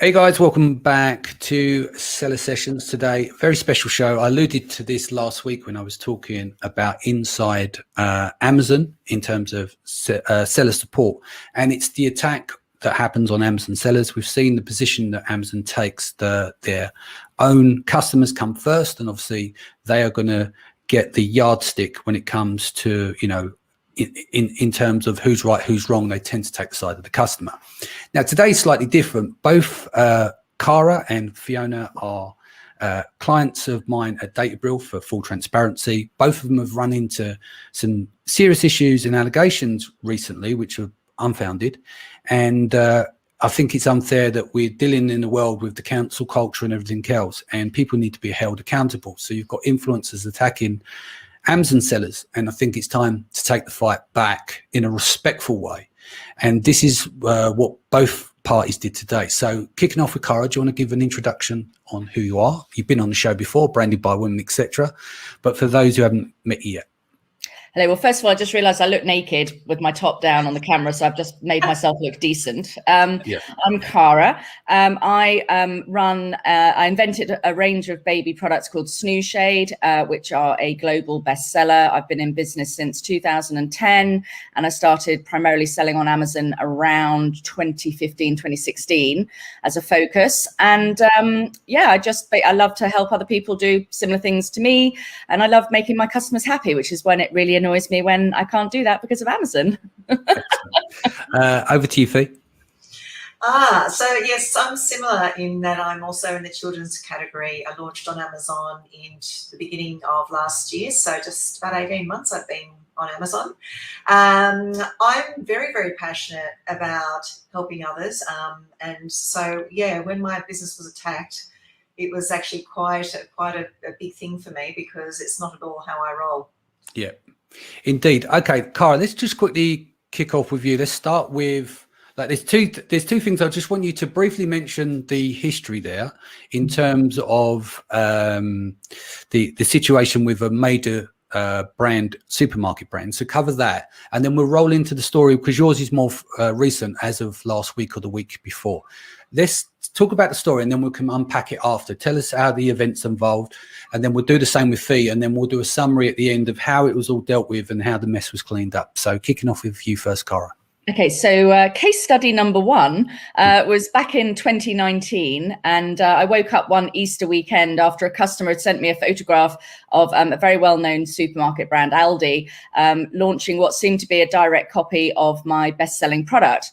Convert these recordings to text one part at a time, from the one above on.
Hey guys, welcome back to Seller Sessions today. Very special show. I alluded to this last week when I was talking about inside Amazon in terms of seller support, and it's the attack that happens on Amazon sellers. We've seen the position that Amazon takes. Their own customers come first, and obviously they are going to get the yardstick when it comes to, you know, in terms of who's right, who's wrong. They tend to take the side of the customer. Now, today's slightly different. Both Cara and Fiona are clients of mine at Databrill, for full transparency. Both of them have run into some serious issues and allegations recently, which are unfounded. And I think it's unfair that we're dealing in a world with the cancel culture and everything else, and people need to be held accountable. So you've got influencers attacking Amazon sellers, and I think it's time to take the fight back in a respectful way. And this is what both parties did today. So kicking off with Cara, do you want to give an introduction on who you are? You've been on the show before, Branded by Women, etc. But for those who haven't met you yet. Hello. Well, first of all, I just realized I look naked with my top down on the camera, so I've just made myself look decent. I'm Cara. I invented a range of baby products called Snoo Shade, which are a global bestseller. I've been in business since 2010, and I started primarily selling on Amazon around 2015, 2016 as a focus. And I love to help other people do similar things to me, and I love making my customers happy, which is when it really annoys me when I can't do that because of Amazon. Over to you, Fe. So yes, I'm similar in that I'm also in the children's category. I launched on Amazon in the beginning of last year, so just about 18 months I've been on Amazon. I'm very, very passionate about helping others, and so yeah, when my business was attacked, it was actually quite a big thing for me, because it's not at all how I roll. Yeah. Indeed. Okay, Cara, let's just quickly kick off with you. Let's start with, like, there's two things. I just want you to briefly mention the history there in terms of the situation with a major brand, supermarket brand. So cover that, and then we'll roll into the story, because yours is more recent, as of last week or the week before. Let's talk about the story, and then we can unpack it after. Tell us how the events involved, and then we'll do the same with Fe, and then we'll do a summary at the end of how it was all dealt with and how the mess was cleaned up. So kicking off with you first, Cara. Okay, so case study number one was back in 2019, and I woke up one Easter weekend after a customer had sent me a photograph of a very well-known supermarket brand, Aldi, launching what seemed to be a direct copy of my best-selling product.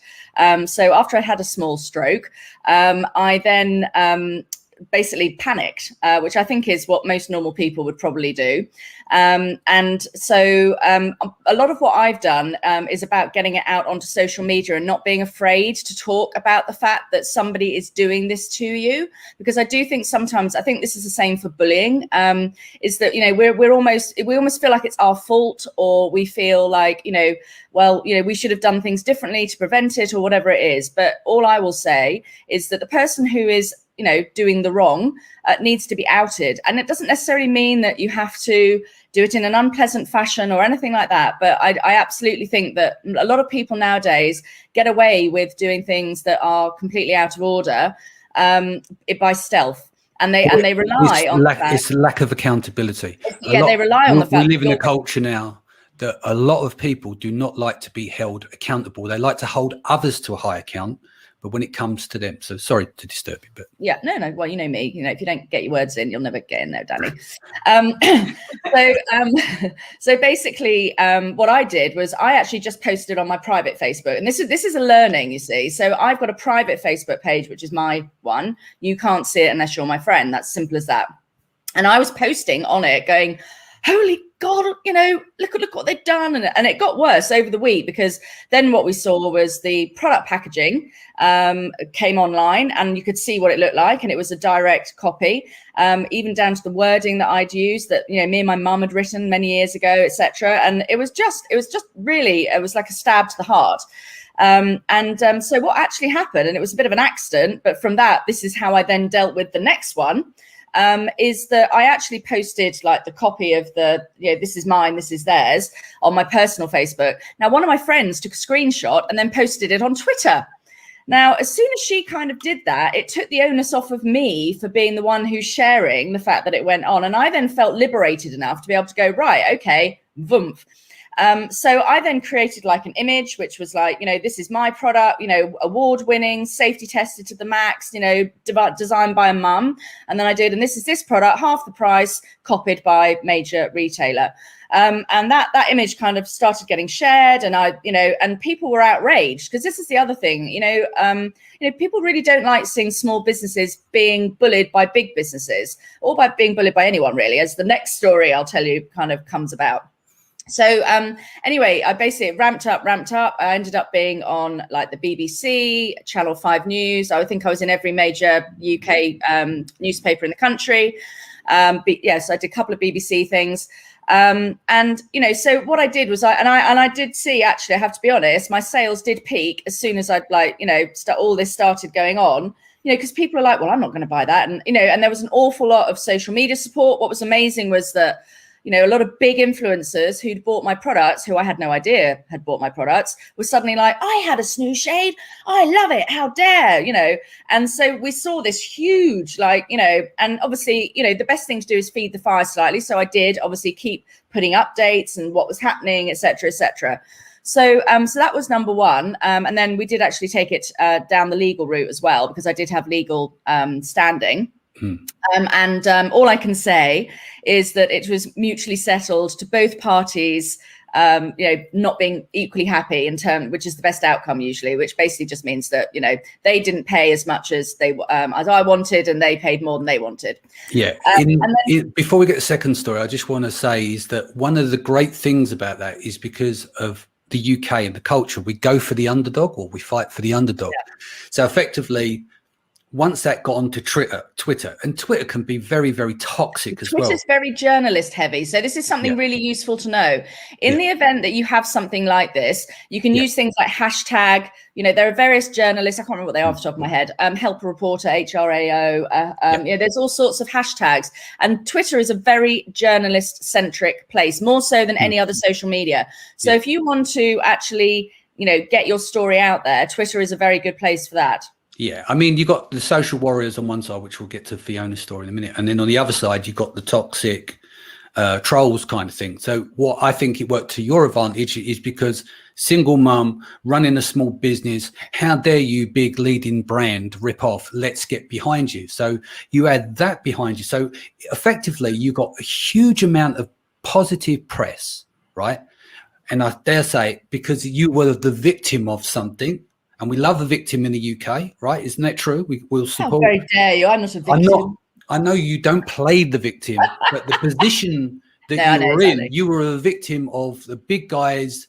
So after I had a small stroke, I then basically panicked, which I think is what most normal people would probably do. And so a lot of what I've done is about getting it out onto social media and not being afraid to talk about the fact that somebody is doing this to you, because I do think sometimes, I think this is the same for bullying, is that, you know, we almost feel like it's our fault, or we feel like, you know, well, you know, we should have done things differently to prevent it, or whatever it is. But all I will say is that the person who is, you know, doing the wrong needs to be outed. And it doesn't necessarily mean that you have to do it in an unpleasant fashion or anything like that. But I absolutely think that a lot of people nowadays get away with doing things that are completely out of order by stealth. And they rely on the fact, it's lack of accountability. They rely on the fact we live in a culture now that a lot of people do not like to be held accountable. They like to hold others to a high account, but when it comes to them, so sorry to disturb you, but yeah, no, well, you know me, you know, if you don't get your words in, you'll never get in there, Danny. So basically, what I did was I actually just posted on my private Facebook, and this is a learning, you see. So I've got a private Facebook page, which is my one. You can't see it unless you're my friend. That's simple as that. And I was posting on it going, holy God, you know, look what they've done. And it got worse over the week, because then what we saw was the product packaging came online, and you could see what it looked like. And it was a direct copy, even down to the wording that I'd used, that, you know, me and my mum had written many years ago, etc. And it was just really, it was like a stab to the heart. So what actually happened, and it was a bit of an accident, but from that, this is how I then dealt with the next one. Is that I actually posted like the copy of the, you know, this is mine, this is theirs, on my personal Facebook. Now, one of my friends took a screenshot and then posted it on Twitter. Now, as soon as she kind of did that, it took the onus off of me for being the one who's sharing the fact that it went on. And I then felt liberated enough to be able to go, right, okay, voomp. So I then created like an image, which was like, this is my product, award winning, safety tested to the max, designed by a mum. And then I did, and this is this product, half the price, copied by major retailer. And that image kind of started getting shared, and and people were outraged, because this is the other thing, people really don't like seeing small businesses being bullied by big businesses, or by being bullied by anyone really, as the next story I'll tell you kind of comes about. So anyway, I basically ramped up. I ended up being on like the BBC, Channel 5 News. I think I was in every major UK newspaper in the country. Yes, I did a couple of BBC things. So what I did was I did see, actually, I have to be honest, my sales did peak as soon as I'd all this started going on. Because people are like, well, I'm not going to buy that. And, and there was an awful lot of social media support. What was amazing was that, a lot of big influencers who'd bought my products, who I had no idea had bought my products, were suddenly like, I had a snooze shade. I love it. How dare, And so we saw this huge, and obviously, the best thing to do is feed the fire slightly. So I did obviously keep putting updates and what was happening, et cetera, et cetera. So that was number one. And then we did actually take it down the legal route as well, because I did have legal standing. All I can say is that it was mutually settled to both parties, not being equally happy in turn, which is the best outcome usually, which basically just means that, they didn't pay as much as as I wanted, and they paid more than they wanted. Yeah. Before we get the second story, I just want to say is that one of the great things about that is because of the UK and the culture, we go for the underdog, or we fight for the underdog. Yeah. So effectively, once that got onto Twitter, and Twitter can be very, very toxic as well. Twitter's very journalist heavy. So this is something really useful to know. In the event that you have something like this, you can use things like hashtag. There are various journalists, I can't remember what they are off the top of my head, help a reporter, HRAO. There's all sorts of hashtags. And Twitter is a very journalist-centric place, more so than any other social media. So if you want to actually, get your story out there, Twitter is a very good place for that. Yeah, I mean, you got the social warriors on one side, which we'll get to Fiona's story in a minute. And then on the other side, you got the toxic trolls kind of thing. So what I think it worked to your advantage is because single mum running a small business, how dare you, big leading brand, rip off, let's get behind you. So you had that behind you. So effectively, you got a huge amount of positive press, right? And I dare say, because you were the victim of something. And we love the victim in the UK, right? Isn't that true? We'll support. How very dare you? I'm not a victim. I know you don't play the victim, but the position that you were in, you were a victim of the big guys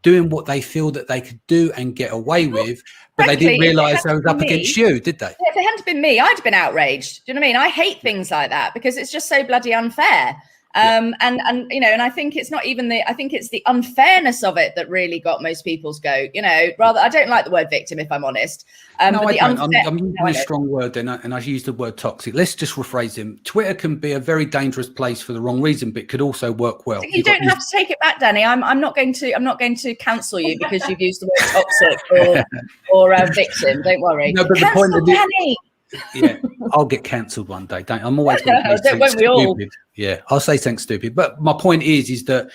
doing what they feel that they could do and get away with, but they didn't realise they was up against you, did they? Yeah, if it hadn't been me, I'd have been outraged. Do you know what I mean? I hate things like that because it's just so bloody unfair. And I think it's not even I think it's the unfairness of it that really got most people's goat, rather, I don't like the word victim, if I'm honest. No, I don't. I'm using a strong word then, and I used the word toxic. Let's just rephrase him. Twitter can be a very dangerous place for the wrong reason, but could also work well. You don't have to take it back, Danny. I'm not going to cancel you because you've used the word toxic or victim. Don't worry. No, but the point of Danny. Yeah, I'll get cancelled one day. I'm always going to say stupid. Yeah, I'll say something stupid. But my point is that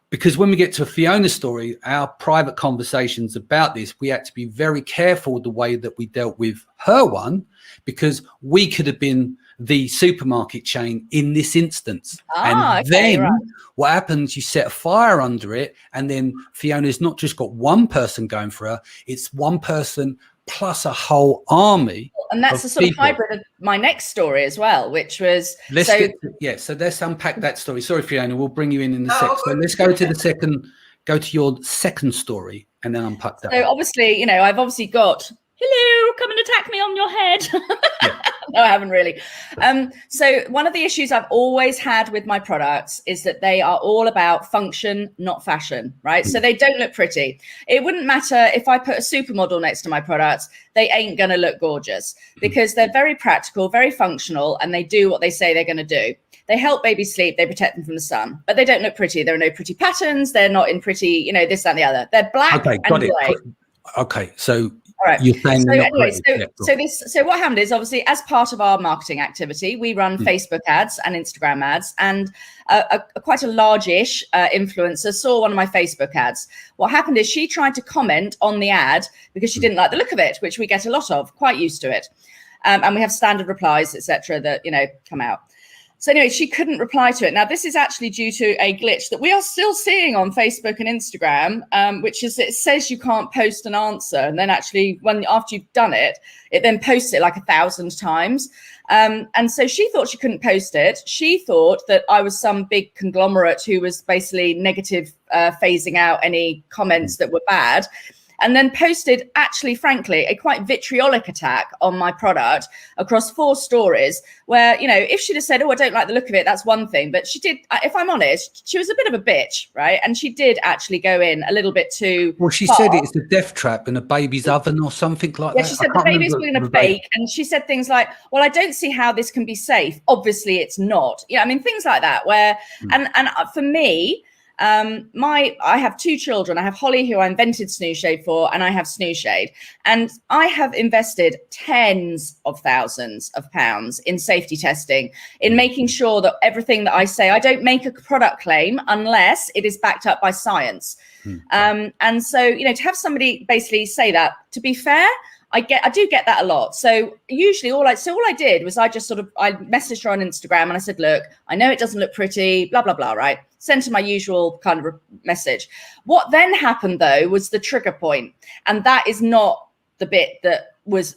because when we get to Fiona's story, our private conversations about this, we had to be very careful with the way that we dealt with her one, because we could have been the supermarket chain in this instance. What happens, you set a fire under it, and then Fiona's not just got one person going for her, it's one person plus a whole army. And that's the sort of hybrid of my next story as well, which was so let's unpack that story. Sorry, Fiona, we'll bring you in the second. So let's go to your second story and then unpack that. So obviously, I've obviously got hello, come and attack me on your head. No, I haven't really. So one of the issues I've always had with my products is that they are all about function, not fashion, right? So they don't look pretty. It wouldn't matter if I put a supermodel next to my products, they ain't going to look gorgeous because they're very practical, very functional, and they do what they say they're going to do. They help babies sleep, they protect them from the sun, but they don't look pretty. There are no pretty patterns. They're not in pretty, this, that, and the other. They're black and grey. Okay, so All right. You're saying So they're not anyway, pretty. so what happened is, obviously, as part of our marketing activity, we run Facebook ads and Instagram ads, and quite a large-ish influencer saw one of my Facebook ads. What happened is she tried to comment on the ad because she didn't like the look of it, which we get a lot of, quite used to it. And we have standard replies, etc., that, you know, come out. So anyway, she couldn't reply to it. Now, this is actually due to a glitch that we are still seeing on Facebook and Instagram, which is it says you can't post an answer. And then actually, after you've done it, it then posts it like 1,000 times. And so she thought she couldn't post it. She thought that I was some big conglomerate who was basically negative, phasing out any comments that were bad. And then posted, actually, frankly, a quite vitriolic attack on my product across 4 stories where, you know, if she'd have said, oh, I don't like the look of it, that's one thing. But she did, if I'm honest, she was a bit of a bitch, right? And she did actually go in a little bit too Well, she far. said it's a death trap in a baby's oven or something like that. Yeah, she said the baby's going to bake. And she said things like, well, I don't see how this can be safe. Obviously, it's not. Yeah, I mean, things like that where, and for me, I have 2 children. I have Holly, who I invented Snooze Shade for, and I have Snooze Shade. And I have invested tens of thousands of pounds in safety testing, in making sure that everything that I say, I don't make a product claim unless it is backed up by science. And so, you know, to have somebody basically say that, to be fair, I do get that a lot. So usually all I did was I messaged her on Instagram and I said, look, I know it doesn't look pretty, blah, blah, blah, right? Sent her my usual kind of message. What then happened though was the trigger point. And that is not the bit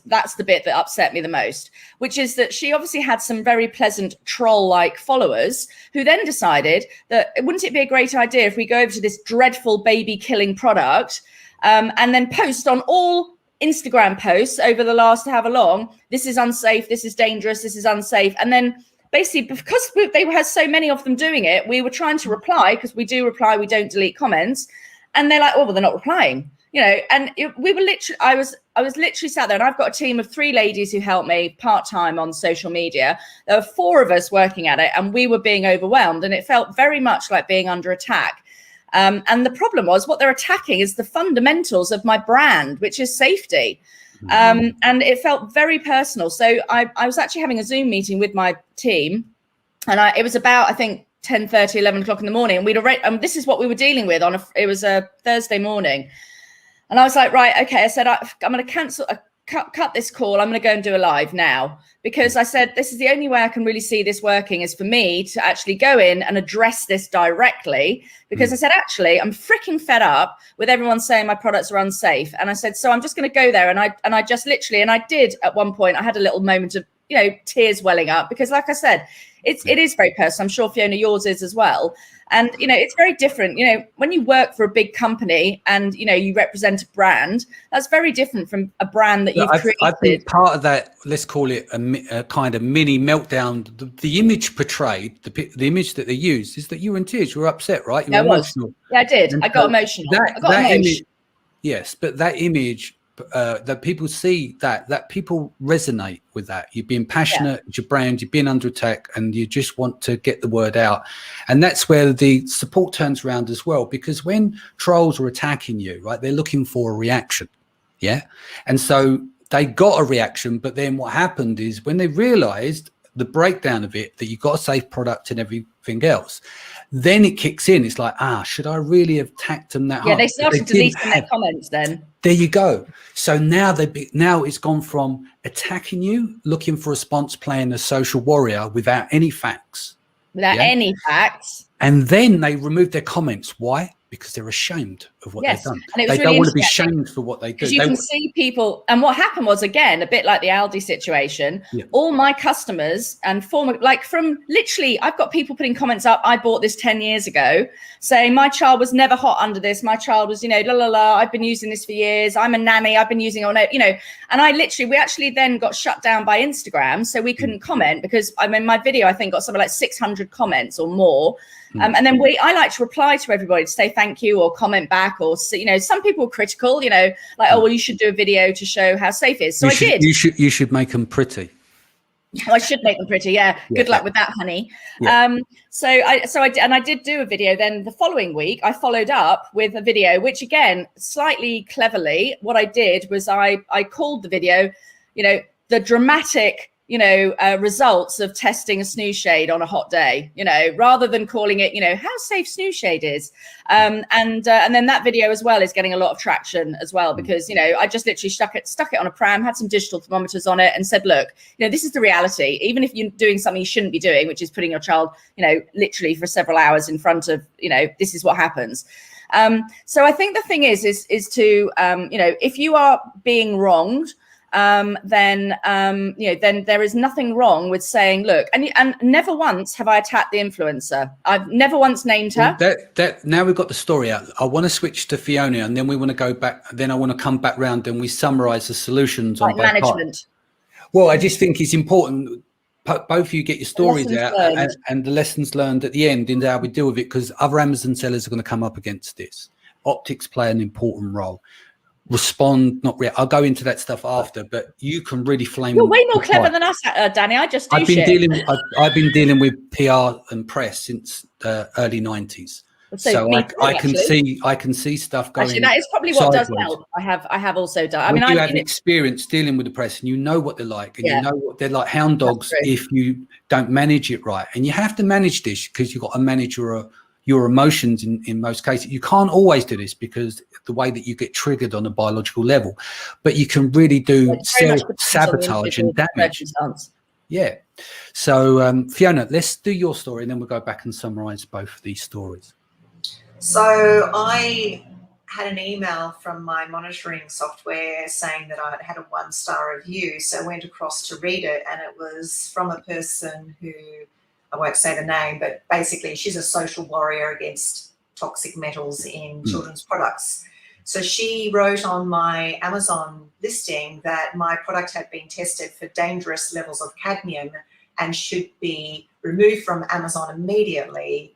that's the bit that upset me the most, which is that she obviously had some very pleasant troll-like followers who then decided that wouldn't it be a great idea if we go over to this dreadful baby killing product and then post on all Instagram posts over the last however long, this is unsafe, this is dangerous, this is unsafe. And then basically, because they had so many of them doing it, we were trying to reply, because we do reply, we don't delete comments. And they're like, oh, well, they're not replying, you know. And we were literally, I was literally sat there, and I've got a team of 3 ladies who help me part-time on social media. There were 4 of us working at it, and we were being overwhelmed, and it felt very much like being under attack. And the problem was, what they're attacking is the fundamentals of my brand, which is safety. And it felt very personal. So I was actually having a Zoom meeting with my team, and it was about, I think, 10:30, 11 o'clock in the morning. And this is what we were dealing with it was a Thursday morning. And I was like, right, okay. I said, I'm going to cancel, cut this call. I'm going to go and do a live now, because I said, this is the only way I can really see this working, is for me to actually go in and address this directly. Because I said, actually, I'm freaking fed up with everyone saying my products are unsafe. And I said, so I'm just going to go there. And I just literally, and I did at one point, I had a little moment of, you know, tears welling up, because like I said, it is very personal. I'm sure, Fiona, yours is as well. And, you know, it's very different. You know, when you work for a big company and, you know, you represent a brand, that's very different from a brand that you've created. I think part of that, let's call it a kind of mini meltdown. The image portrayed, the image that they used, is that you were in tears. You were upset, right? You were emotional. Yeah, I did. I got emotional. Yes, but that image, that people see, that people resonate with that. You're being passionate, it's your brand, you're being under attack, and you just want to get the word out. And that's where the support turns around as well, because when trolls are attacking you, right, they're looking for a reaction. Yeah. And so they got a reaction, but then what happened is, when they realized the breakdown of it, that you got a safe product and everything else, then it kicks in. It's like, should I really have attacked them that hard? Yeah, they started deleting their comments then. There you go. So now now it's gone from attacking you, looking for a response, playing a social warrior without any facts. Without any facts. And then they remove their comments. Why? Because they're ashamed of what they've done. And they don't want to be shamed for what they do. Because you can see people, and what happened was, again, a bit like the Aldi situation, all my customers and former, like from literally, I've got people putting comments up, I bought this 10 years ago, saying my child was never hot under this. My child was, you know, la, la, la, I've been using this for years. I'm a nanny. I've been using it, you know, and we actually then got shut down by Instagram. So we couldn't comment, because I mean, my video, I think, got something like 600 comments or more. And then I like to reply to everybody to say thank you or comment back, or, you know, some people were critical, you know, like, oh, well, you should do a video to show how safe it is. So I did. You should make them pretty. I should make them pretty. Yeah. Good luck with that, honey. Yeah. So I did do a video. Then the following week, I followed up with a video, which again, slightly cleverly, what I did was I called the video, the dramatic, results of testing a snooze shade on a hot day, rather than calling it, how safe snooze shade is. And then that video as well is getting a lot of traction as well, because, I just literally stuck it on a pram, had some digital thermometers on it and said, look, this is the reality. Even if you're doing something you shouldn't be doing, which is putting your child, literally for several hours in front of, this is what happens. So I think the thing is to, if you are being wronged, then there is nothing wrong with saying, look, and never once have I attacked the influencer. I've never once named her. That now we've got the story out. I want to switch to Fiona, and then we want to go back. Then I want to come back round and we summarise the solutions on both management. Well, I just think it's important. Both of you get your stories out and the lessons learned at the end in how we deal with it, because other Amazon sellers are going to come up against this. Optics play an important role. Respond, not react. I'll go into that stuff after, but you can really flame. You're way more clever than us, Danny. I just do I've been dealing with PR and press since the early 90s. So I can see stuff going. Actually, that is probably what does help. I have also done. I mean, you have experience dealing with the press, and you know what they're like, and you know what they're like. Hound dogs, if you don't manage it right, and you have to manage this because you've got to manage your emotions in most cases. You can't always do this because the way that you get triggered on a biological level, but you can really do self-sabotage and damage. Yeah. So Fiona, let's do your story and then we'll go back and summarize both of these stories. So I had an email from my monitoring software saying that I had a 1-star review. So I went across to read it, and it was from a person who, I won't say the name, but basically she's a social warrior against toxic metals in children's products. So she wrote on my Amazon listing that my product had been tested for dangerous levels of cadmium and should be removed from Amazon immediately.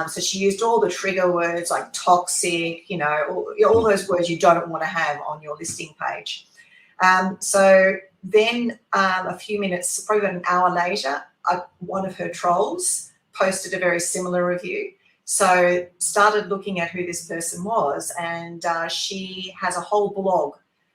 So she used all the trigger words like toxic, all those words you don't want to have on your listing page. So then a few minutes, probably about an hour later, one of her trolls posted a very similar review. So started looking at who this person was, and she has a whole blog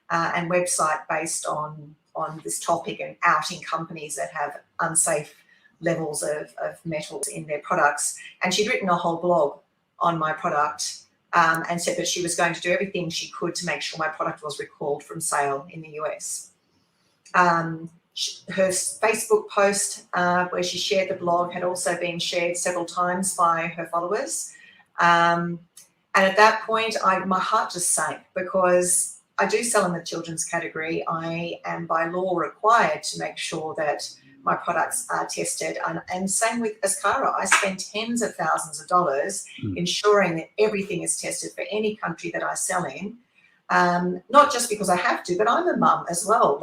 and website based on this topic and outing companies that have unsafe levels of metals in their products. And she'd written a whole blog on my product and said that she was going to do everything she could to make sure my product was recalled from sale in the US. Her Facebook post where she shared the blog had also been shared several times by her followers. And at that point, my heart just sank, because I do sell in the children's category. I am by law required to make sure that my products are tested. And same with Cara. I spend tens of thousands of dollars ensuring that everything is tested for any country that I sell in. Not just because I have to, but I'm a mum as well.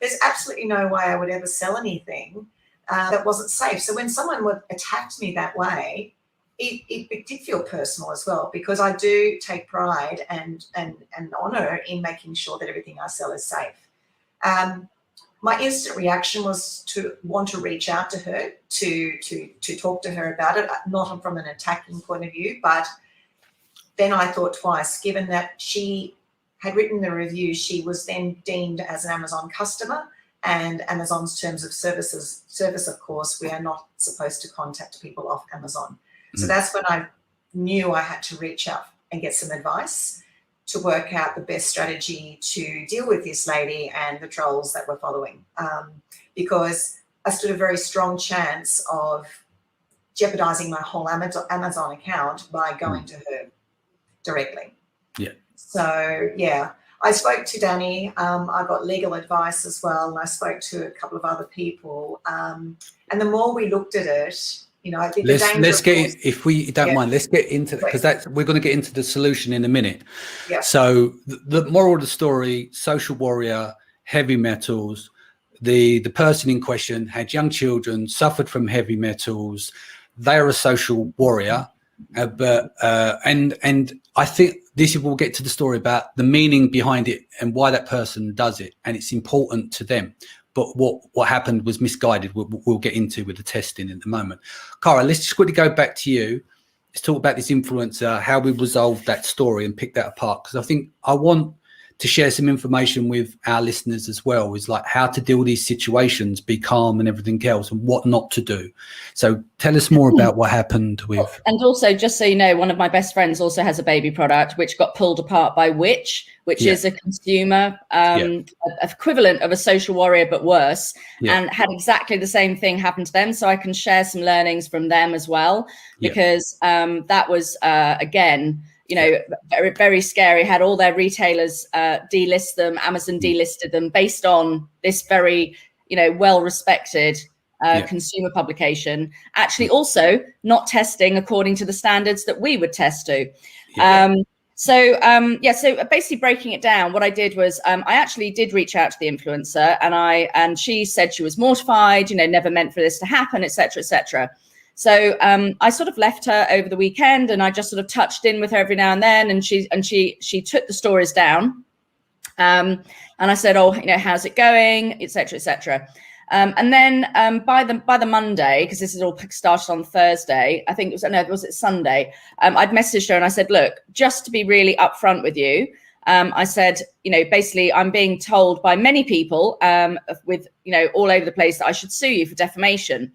There's absolutely no way I would ever sell anything that wasn't safe. So when someone attacked me that way, it did feel personal as well, because I do take pride and honour in making sure that everything I sell is safe. My instant reaction was to want to reach out to her to talk to her about it, not from an attacking point of view, but then I thought twice, given that she had written the review, she was then deemed as an Amazon customer, and Amazon's terms of service, of course, we are not supposed to contact people off Amazon. So that's when I knew I had to reach out and get some advice to work out the best strategy to deal with this lady and the trolls that were following, because I stood a very strong chance of jeopardizing my whole Amazon account by going to her directly. Yeah. So, yeah, I spoke to Danny. I got legal advice as well, and I spoke to a couple of other people. And the more we looked at it, I think let's get, if we don't mind, let's get into that, because we're going to get into the solution in a minute. Yeah. So the moral of the story: social warrior, heavy metals. The person in question had young children, suffered from heavy metals. They're a social warrior, but I think this will get to the story about the meaning behind it and why that person does it, and it's important to them. but what happened was misguided. We'll get into with the testing in the moment. Cara, let's just quickly go back to you. Let's talk about this influencer, how we resolved that story and pick that apart, because I think I want to share some information with our listeners as well, is like how to deal with these situations, be calm and everything else, and what not to do. So tell us more about what happened with. And also, just so you know, one of my best friends also has a baby product which got pulled apart by which is a consumer equivalent of a social warrior, but worse, and had exactly the same thing happen to them. So I can share some learnings from them as well, because that was again, you know, very, very scary. Had all their retailers delist them. Amazon delisted them based on this very, you know, well-respected consumer publication. Actually, also not testing according to the standards that we would test to. So basically breaking it down, what I did was I actually did reach out to the influencer, and she said she was mortified, you know, never meant for this to happen, etc., etc. So I sort of left her over the weekend, and I just sort of touched in with her every now and then, and she took the stories down, and I said, oh, you know, how's it going, etc., etc. And then by the Monday, because this is all started on Thursday, I think it was Sunday. I'd messaged her and I said, look, just to be really upfront with you, I said, you know, basically I'm being told by many people with, you know, all over the place that I should sue you for defamation.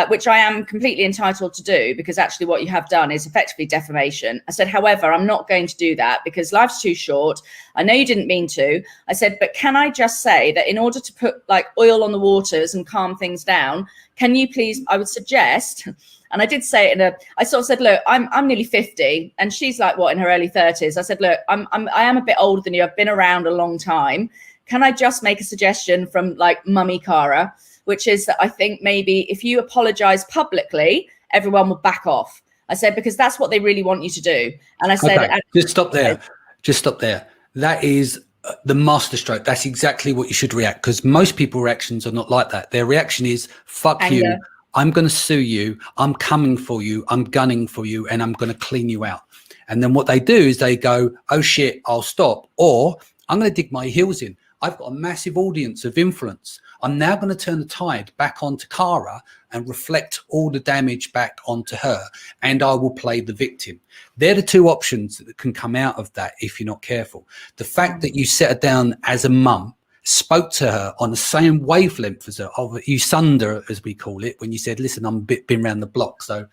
Which I am completely entitled to do, because actually what you have done is effectively defamation. I said, however, I'm not going to do that because life's too short. I know you didn't mean to. I said, but can I just say that in order to put like oil on the waters and calm things down, can you please, I would suggest, and I did say it I sort of said, look, I'm nearly 50 and she's like, what, in her early 30s. I said, look, I am a bit older than you. I've been around a long time. Can I just make a suggestion from like Mummy Cara, which is that I think maybe if you apologize publicly, everyone will back off. I said, because that's what they really want you to do. And I said, okay, just stop there. Just stop there. That is the masterstroke. That's exactly what you should react, because most people's reactions are not like that. Their reaction is, fuck anger. You. I'm going to sue you. I'm coming for you. I'm gunning for you, and I'm going to clean you out. And then what they do is they go, oh shit, I'll stop. Or I'm going to dig my heels in. I've got a massive audience of influence. I'm now going to turn the tide back onto Cara and reflect all the damage back onto her, and I will play the victim. They're the two options that can come out of that if you're not careful. The fact that you set her down as a mum, spoke to her on the same wavelength as her, you sunned her, as we call it, when you said, listen, I'm been around the block. So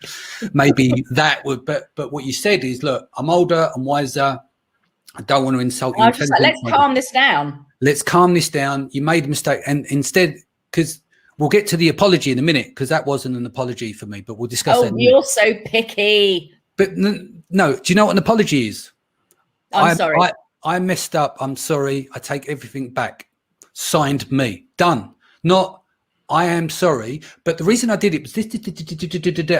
maybe that would, but what you said is, look, I'm older, I'm wiser. I don't want to insult you. I was just like, let's calm this down. Let's calm this down. You made a mistake. And instead, because we'll get to the apology in a minute, because that wasn't an apology for me, but we'll discuss that. Oh, you're so picky. But no, do you know what an apology is? I'm sorry. I messed up. I'm sorry. I take everything back. Signed me. Done. Not, I am sorry. But the reason I did it was this,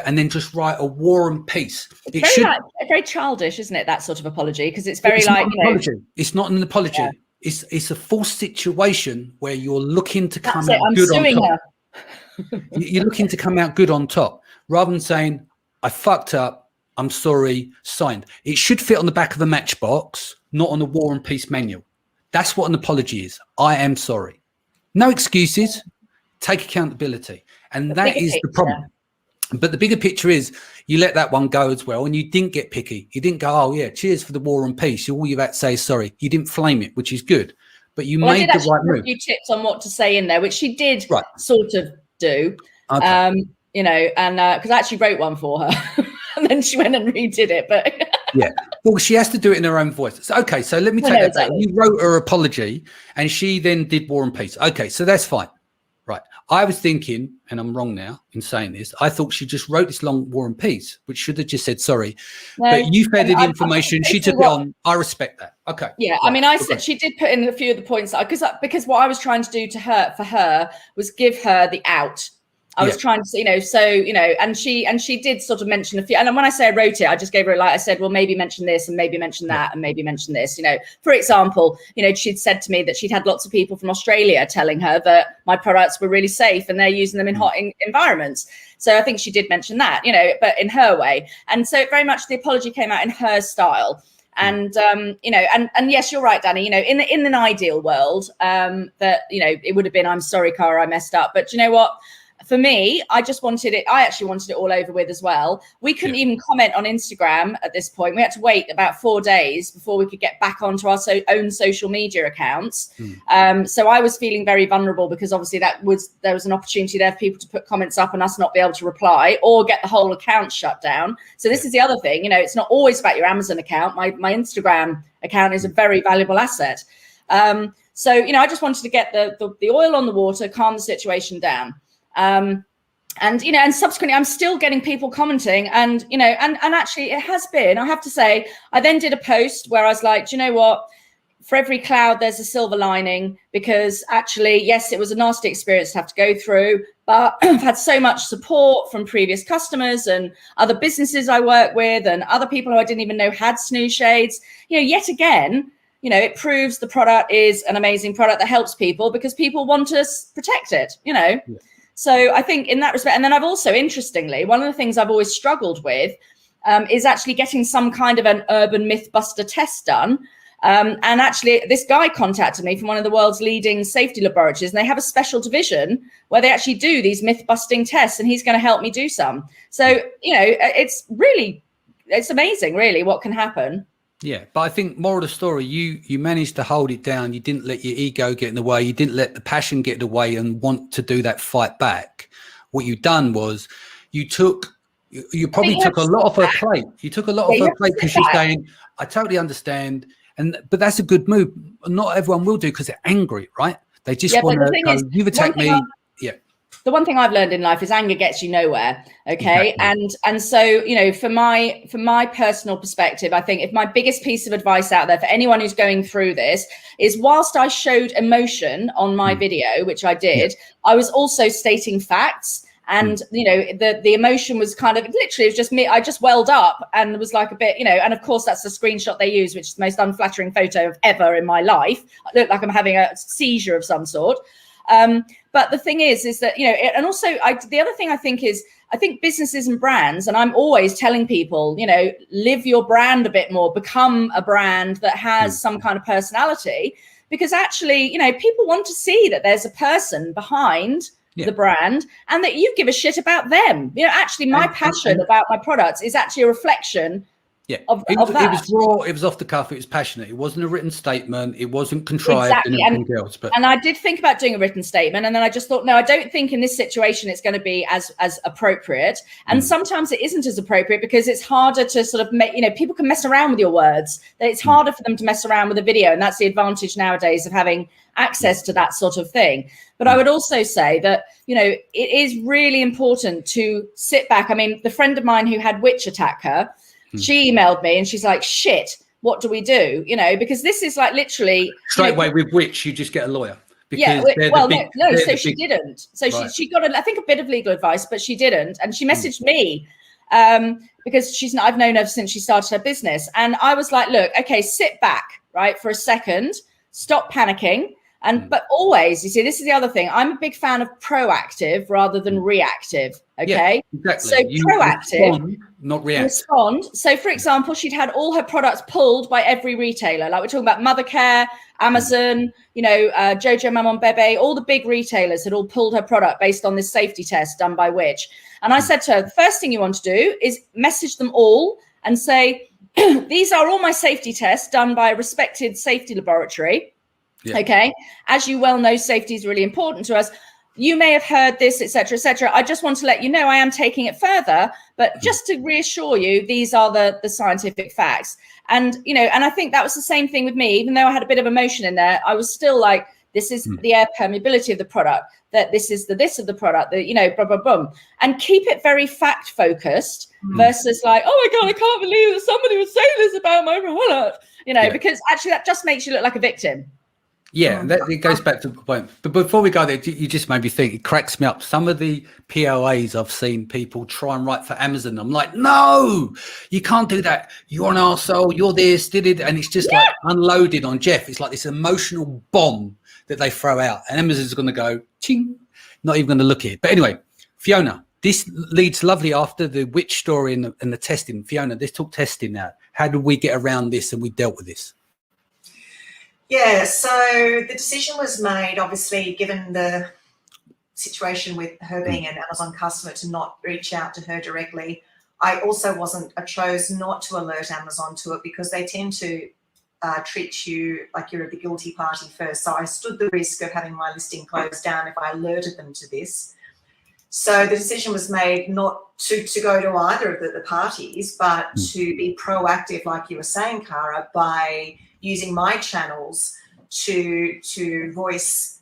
and then just write a war and peace. It's very childish, isn't it? That sort of apology, because it's very like, you know. It's not an apology. Yeah. It's a false situation where you're looking to come out good on top. Her. You're looking to come out good on top, rather than saying, I fucked up, I'm sorry, signed. It should fit on the back of a matchbox, not on a war and peace manual. That's what an apology is. I am sorry. No excuses. Take accountability. And that is the problem. But the bigger picture is you let that one go as well, and you didn't get picky. You didn't go, oh yeah, cheers for the war and peace. All you've had to say is sorry. You didn't flame it, which is good. But you made the right move. A few tips on what to say in there, which she did sort of do. Okay. You know, and because I actually wrote one for her, and then she went and redid it. But yeah, well, she has to do it in her own voice. So, okay, so let me take that back. You wrote her apology, and she then did war and peace. Okay, so that's fine. Right. I was thinking, and I'm wrong now in saying this, I thought she just wrote this long war and peace, which should have just said sorry. No, but you fed the information. She took it on. I respect that. Okay. Yeah. Right. I mean, I said she did put in a few of the points because what I was trying to do for her was give her the out. I was trying to, you know, so, you know, and she did sort of mention a few. And when I say I wrote it, I just gave her I said, well, maybe mention this and maybe mention that and maybe mention this, you know. For example, you know, she'd said to me that she'd had lots of people from Australia telling her that my products were really safe and they're using them in hot environments. So I think she did mention that, you know, but in her way. And so very much the apology came out in her style. And and yes, you're right, Danny. In an ideal world, that it would have been, I'm sorry, Cara, I messed up. But you know what? For me, I actually wanted it all over with as well. We couldn't even comment on Instagram at this point. We had to wait about 4 days before we could get back onto our own social media accounts. So I was feeling very vulnerable, because obviously there was an opportunity there for people to put comments up and us not be able to reply or get the whole account shut down. So this is the other thing, it's not always about your Amazon account. My Instagram account is a very valuable asset. So, I just wanted to get the oil on the water, calm the situation down. And subsequently I'm still getting people commenting, and actually it has been, I have to say, I then did a post where I was like, do you know what, for every cloud there's a silver lining, because actually, yes, it was a nasty experience to have to go through, but I've had so much support from previous customers and other businesses I work with and other people who I didn't even know had snooze shades. Yet again, it proves the product is an amazing product that helps people, because people want to protect it, Yeah. So I think in that respect, and then I've also, interestingly, one of the things I've always struggled with is actually getting some kind of an urban mythbuster test done. And actually, this guy contacted me from one of the world's leading safety laboratories, and they have a special division where they actually do these myth-busting tests, and he's going to help me do some. So, it's amazing, really, what can happen. Yeah, but I think moral of the story, you managed to hold it down. You didn't let your ego get in the way. You didn't let the passion get in the way and want to do that fight back. What you've done was you probably took a lot off her plate. You took a lot off her plate, because she's saying, I totally understand. But that's a good move. Not everyone will do, because they're angry, right? They just want to go, you've attacked me. The one thing I've learned in life is anger gets you nowhere. Okay. Exactly. And so, from my personal perspective, I think if my biggest piece of advice out there for anyone who's going through this is, whilst I showed emotion on my video, which I did, I was also stating facts. And, the emotion was kind of literally, it was just me. I just welled up and was like a bit, and of course that's the screenshot they use, which is the most unflattering photo of ever in my life. I look like I'm having a seizure of some sort. But the thing is that, and also the other thing I think is, I think businesses and brands, and I'm always telling people, live your brand a bit more, become a brand that has some kind of personality, because actually, people want to see that there's a person behind the brand and that you give a shit about them. Actually, my passion about my products is actually a reflection it was raw, it was off the cuff, it was passionate. It wasn't a written statement, it wasn't contrived and anything else. And I did think about doing a written statement, and then I just thought, no, I don't think in this situation it's going to be as appropriate. And sometimes it isn't as appropriate, because it's harder to sort of make, people can mess around with your words. It's harder for them to mess around with a video, and that's the advantage nowadays of having access to that sort of thing. But I would also say that, it is really important to sit back. I mean, the friend of mine who had witch attack her, she emailed me and she's like, shit, what do we do? Because this is like literally straight away with which you just get a lawyer. So she didn't. So right. she got, I think, a bit of legal advice, but she didn't. And she messaged me because I've known her since she started her business. And I was like, look, okay, sit back, right, for a second, stop panicking. But always, you see, this is the other thing. I'm a big fan of proactive rather than reactive. Okay. Yeah, exactly. So you proactive, respond, not react. Respond. So, for example, she'd had all her products pulled by every retailer. Like we're talking about Mothercare, Amazon, Jojo Maman Bebe, all the big retailers had all pulled her product based on this safety test done by Witch. And I said to her, the first thing you want to do is message them all and say, these are all my safety tests done by a respected safety laboratory. Yeah. Okay. As you well know, safety is really important to us. You may have heard this, et cetera, et cetera. I just want to let you know I am taking it further, but just to reassure you, these are the scientific facts. And, and I think that was the same thing with me, even though I had a bit of emotion in there, I was still like, this is the air permeability of the product, that this is the this of the product, that, blah, blah, blah. And keep it very fact focused versus like, oh my God, I can't believe that somebody would say this about my product, because actually that just makes you look like a victim. Yeah, it goes back to the point. But before we go there, you just made me think, it cracks me up. Some of the POAs I've seen people try and write for Amazon. I'm like, no, you can't do that. You're an arsehole, you're this, did it. And it's just like unloaded on Jeff. It's like this emotional bomb that they throw out. And Amazon's going to go, ching, not even going to look at it. But anyway, Fiona, this leads lovely after the witch story and the testing. Fiona, let's talk testing now. how did we get around this and we dealt with this? Yeah, so the decision was made, obviously, given the situation with her being an Amazon customer, to not reach out to her directly. I chose not to alert Amazon to it because they tend to treat you like you're the guilty party first. So I stood the risk of having my listing closed down if I alerted them to this. So the decision was made not to go to either of the parties, but to be proactive, like you were saying, Cara, by using my channels to voice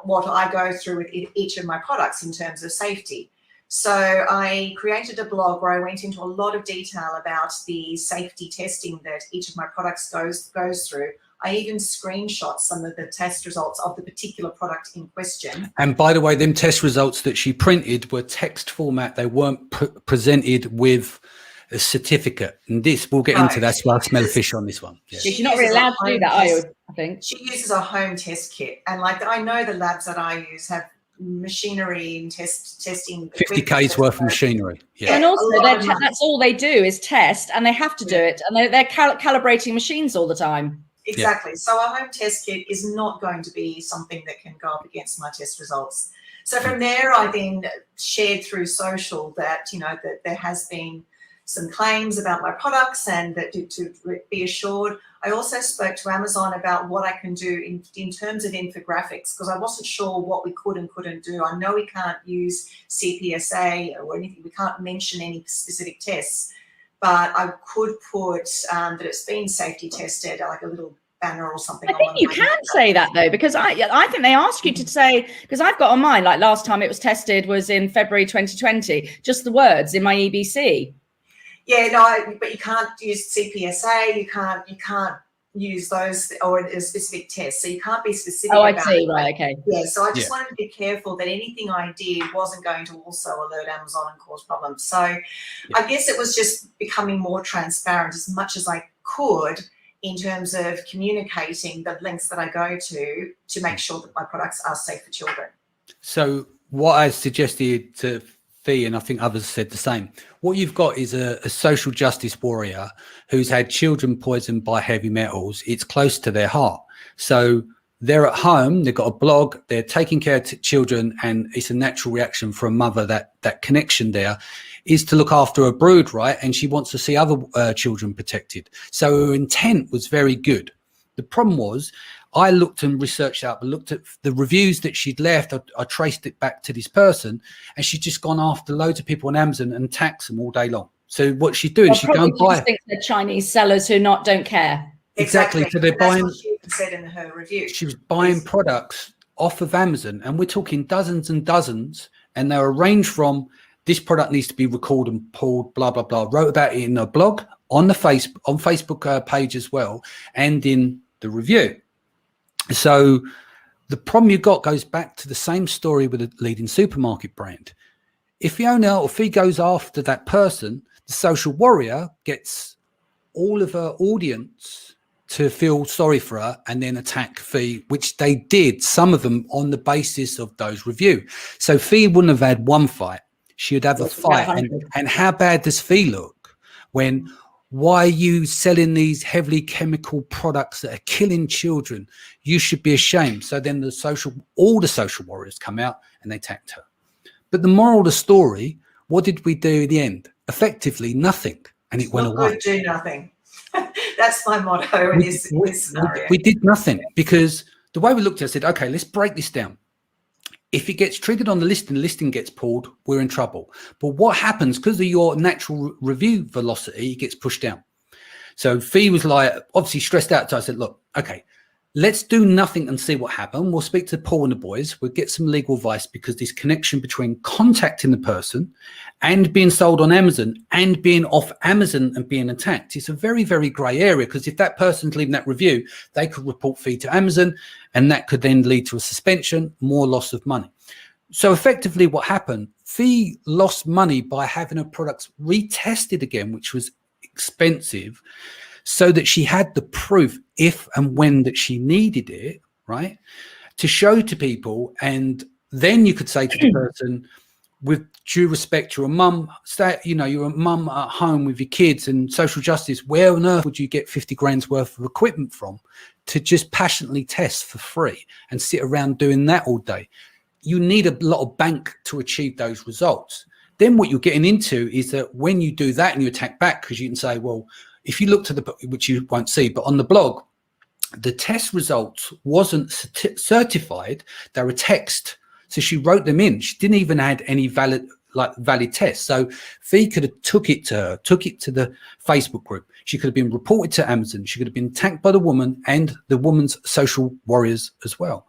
what I go through with each of my products in terms of safety. So I created a blog where I went into a lot of detail about the safety testing that each of my products goes through. I even screenshot some of the test results of the particular product in question. And by the way, them test results that she printed were text format. They weren't presented with a certificate. And this, we'll get into that. So I smell a fish on this one. Yeah. She's not really allowed to do that, I think. She uses a home test kit. And like, I know the labs that I use have machinery and testing. 50K's worth of machinery. Yeah. And also that's all they do is test, and they have to do it. And they're calibrating machines all the time. Exactly. So a home test kit is not going to be something that can go up against my test results. So from there, I then shared through social that, that there has been some claims about my products, and that to be assured. I also spoke to Amazon about what I can do in terms of infographics, because I wasn't sure what we could and couldn't do. I know we can't use CPSA or anything. We can't mention any specific tests. But I could put that it's been safety tested, like a little banner or something. I think you can say that, though, because I think they ask you to say, because I've got on mine, like last time it was tested was in February 2020, just the words in my EBC. Yeah, no, but you can't use CPSA. You can't use those or a specific test. So you can't be specific. Oh, I see. Right. Okay. Yeah. So I just wanted to be careful that anything I did wasn't going to also alert Amazon and cause problems. So I guess it was just becoming more transparent as much as I could in terms of communicating the lengths that I go to make sure that my products are safe for children. So what I suggested to Fe, and I think others said the same, what you've got is a social justice warrior who's had children poisoned by heavy metals. It's close to their heart. So they're at home, they've got a blog, they're taking care of children, and it's a natural reaction for a mother that connection there is to look after a brood, right? And she wants to see other children protected. So her intent was very good. The problem was, I looked and researched out, looked at the reviews that she'd left. I traced it back to this person, and she'd just gone after loads of people on Amazon and taxed them all day long. So what she's doing, she's going to buy. The Chinese sellers who don't care. Exactly. So they're buying. That's what she said in her review. She was buying products off of Amazon, and we're talking dozens and dozens, and they were ranged from this product needs to be recalled and pulled, blah blah blah. Wrote about it in a blog on Facebook page as well, and in the review. So the problem you got goes back to the same story with a leading supermarket brand. If Fiona or Fe goes after that person, the social warrior gets all of her audience to feel sorry for her and then attack Fe, which they did, some of them on the basis of those reviews. So Fe wouldn't have had one fight. She would have a fight. And how bad does Fe look when... Why are you selling these heavily chemical products that are killing children? You should be ashamed. So then all the social warriors come out and they attacked her. But the moral of the story, what did we do at the end? Effectively, nothing. And it went away. Do nothing. That's my motto in this scenario. We did nothing because the way we looked at it, said, okay, let's break this down. If it gets triggered on the listing gets pulled, we're in trouble. But what happens because of your natural review velocity, it gets pushed down. So Fe was like, obviously stressed out. So I said, look, okay, let's do nothing and see what happens. We'll speak to Paul and the boys. We'll get some legal advice because this connection between contacting the person and being sold on Amazon and being off Amazon and being attacked, it's a very, very grey area because if that person's leaving that review, they could report Fe to Amazon and that could then lead to a suspension, more loss of money. So effectively what happened, Fe lost money by having her products retested again, which was expensive, so that she had the proof if and when that she needed it, right, to show to people. And then you could say to the person, with due respect, you're a mum, you're a mum at home with your kids and social justice. Where on earth would you get 50 grand's worth of equipment from to just passionately test for free and sit around doing that all day? You need a lot of bank to achieve those results. Then what you're getting into is that when you do that and you attack back, because you can say, well, if you look to which you won't see, but on the blog, the test results wasn't certified. They were text. So she wrote them in. She didn't even add any valid tests. So Fe could have took it to the Facebook group. She could have been reported to Amazon. She could have been attacked by the woman and the woman's social warriors as well.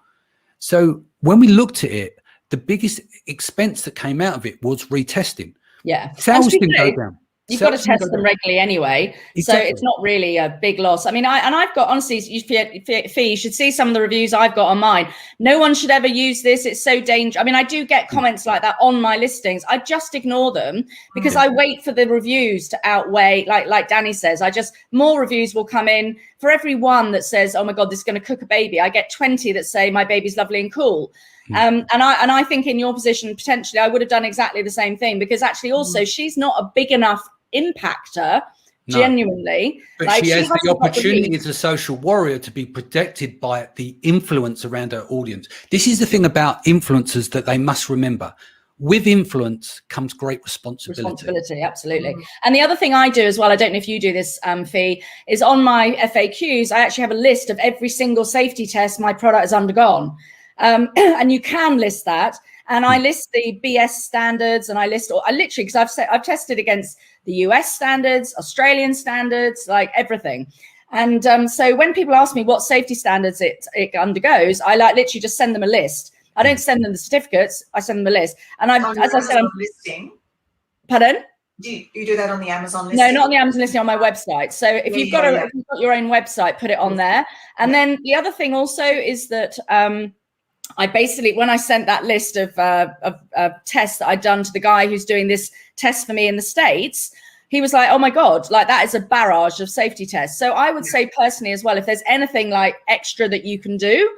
So when we looked at it, the biggest expense that came out of it was retesting. Yeah. Sales didn't go down. You've got to test them regularly anyway. Exactly. So it's not really a big loss. I mean, I've got, honestly, Fe, you should see some of the reviews I've got on mine. No one should ever use this. It's so dangerous. I mean, I do get comments like that on my listings. I just ignore them because I wait for the reviews to outweigh, like Danny says, more reviews will come in. For every one that says, oh my God, this is going to cook a baby, I get 20 that say my baby's lovely and cool. And I think in your position, potentially, I would have done exactly the same thing, because actually also she's not a big enough impactor, genuinely. But like, she has the opportunity as a social warrior to be protected by the influence around her audience. This is the thing about influencers that they must remember. With influence comes great responsibility. Absolutely. And the other thing I do as well, I don't know if you do this, Fe, is on my FAQs, I actually have a list of every single safety test my product has undergone. And you can list that. And I list the BS standards, and I literally, because I've tested against the US standards, Australian standards, like everything. And so when people ask me what safety standards it undergoes, I literally just send them a list. I don't send them the certificates. I send them a list. And as I said, I'm listing. Pardon? Do you do that on the Amazon listing? No, not on the Amazon listing, on my website. So if you've got your own website, put it on there. And then the other thing also is that I basically, when I sent that list of tests that I'd done to the guy who's doing this test for me in the States, he was like, oh my God, like that is a barrage of safety tests. So I would say personally as well, if there's anything like extra that you can do,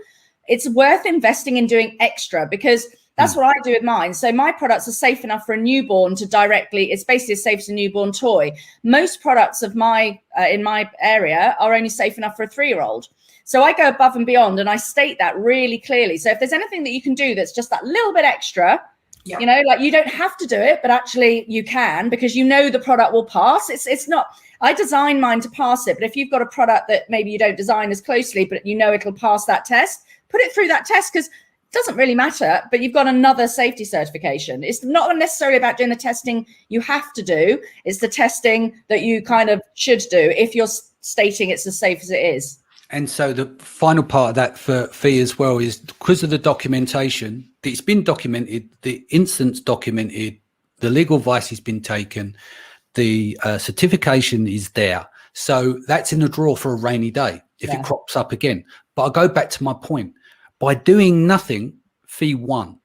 it's worth investing in doing extra, because that's what I do with mine. So my products are safe enough for a newborn to directly, it's basically as safe as a newborn toy. Most products of my in my area are only safe enough for a 3-year-old. So I go above and beyond, and I state that really clearly. So if there's anything that you can do that's just that little bit extra, you know, like you don't have to do it, but actually you can, because you know the product will pass. It's not, I design mine to pass it, but if you've got a product that maybe you don't design as closely, but you know it'll pass that test, put it through that test, because it doesn't really matter, but you've got another safety certification. It's not necessarily about doing the testing you have to do. It's the testing that you kind of should do if you're stating it's as safe as it is. And so the final part of that for Fe as well is, because of the documentation, it's been documented, the instance documented, the legal advice has been taken, the certification is there. So that's in a drawer for a rainy day if it crops up again. But I go back to my point. By doing nothing, Fe won.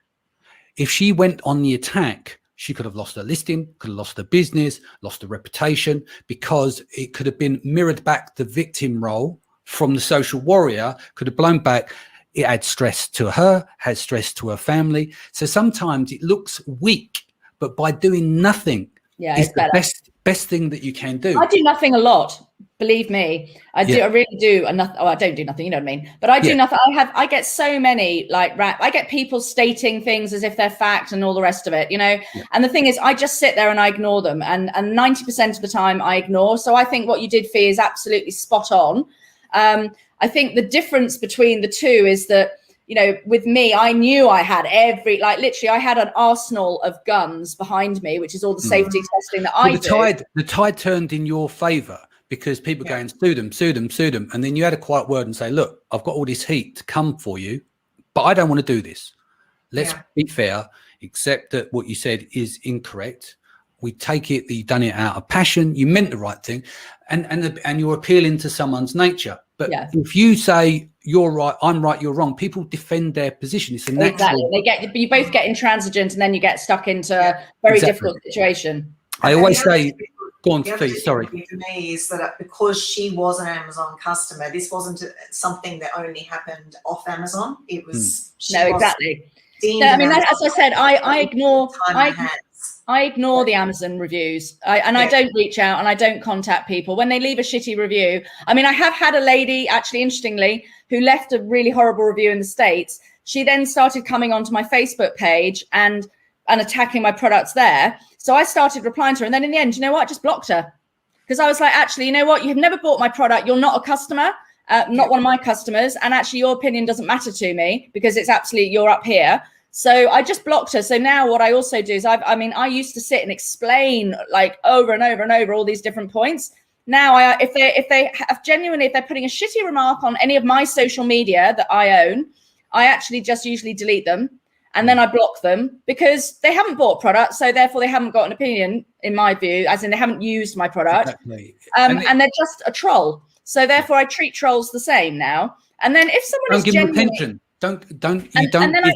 If she went on the attack, she could have lost her listing, could have lost her business, lost her reputation, because it could have been mirrored back the victim role from the social warrior, could have blown back. It adds stress to her, has stress to her family. So sometimes it looks weak, but by doing nothing is the best thing that you can do. I do nothing a lot. Believe me, I do. I really do. I don't do nothing. You know what I mean? But I do nothing. I get so many I get people stating things as if they're fact and all the rest of it. You know. Yeah. And the thing is, I just sit there and I ignore them. And 90% of the time, I ignore. So I think what you did, Fe, is absolutely spot on. I think the difference between the two is that, you know, with me, I knew I had literally I had an arsenal of guns behind me, which is all the safety testing that I do. The tide turned in your favor, because people go and sue them. And then you had a quiet word and say, look, I've got all this heat to come for you, but I don't want to do this. Let's be fair, accept that what you said is incorrect. We take it that you've done it out of passion. You meant the right thing, and you're appealing to someone's nature. But if you say you're right, I'm right, you're wrong, people defend their position. It's a natural. Exactly. You both get intransigent, and then you get stuck into a very difficult situation. I always say, go on, Fe, sorry. For me is that because she was an Amazon customer, this wasn't something that only happened off Amazon. It was exactly. No, I mean, as I said, I ignore time on hands. I ignore the Amazon reviews. I don't reach out and I don't contact people when they leave a shitty review. I mean, I have had a lady, actually, interestingly, who left a really horrible review in the States. She then started coming onto my Facebook page and attacking my products there. So I started replying to her. And then in the end, you know what? I just blocked her. Because I was like, actually, you know what? You've never bought my product. You're not a customer, not one of my customers. And actually, your opinion doesn't matter to me because it's absolutely, you're up here. So I just blocked her. So now what I also do is I used to sit and explain like over and over and over all these different points. Now, if they're putting a shitty remark on any of my social media that I own, I actually just usually delete them and then I block them because they haven't bought products. So therefore they haven't got an opinion, in my view, as in they haven't used my product. Exactly. And they're just a troll. So therefore I treat trolls the same now. And then if someone is genuinely... Don't give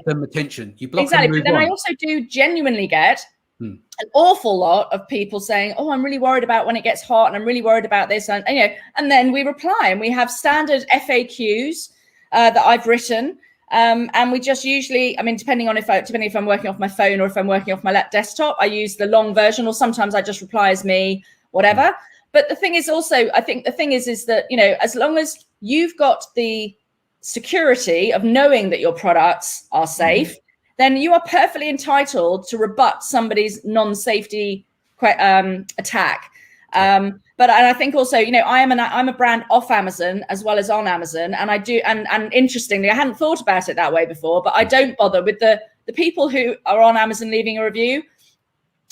them attention. You block exactly. them. But then I also do genuinely get an awful lot of people saying, "Oh, I'm really worried about when it gets hot, and I'm really worried about this," and and then we reply, and we have standard FAQs that I've written, and we just usually, I mean, depending if I'm working off my phone or if I'm working off my desktop, I use the long version, or sometimes I just reply as me, whatever. But the thing is also, I think the thing is that as long as you've got the security of knowing that your products are safe, then you are perfectly entitled to rebut somebody's non-safety attack. But I think also, I'm a brand off Amazon as well as on Amazon, and I do, and interestingly, I hadn't thought about it that way before, but I don't bother with the people who are on Amazon leaving a review.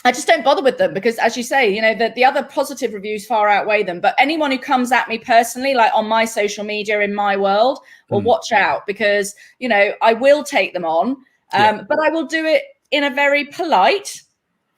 I just don't bother with them because, as you say, the other positive reviews far outweigh them. But anyone who comes at me personally, like on my social media in my world, well, watch out because, I will take them on, but I will do it in a very polite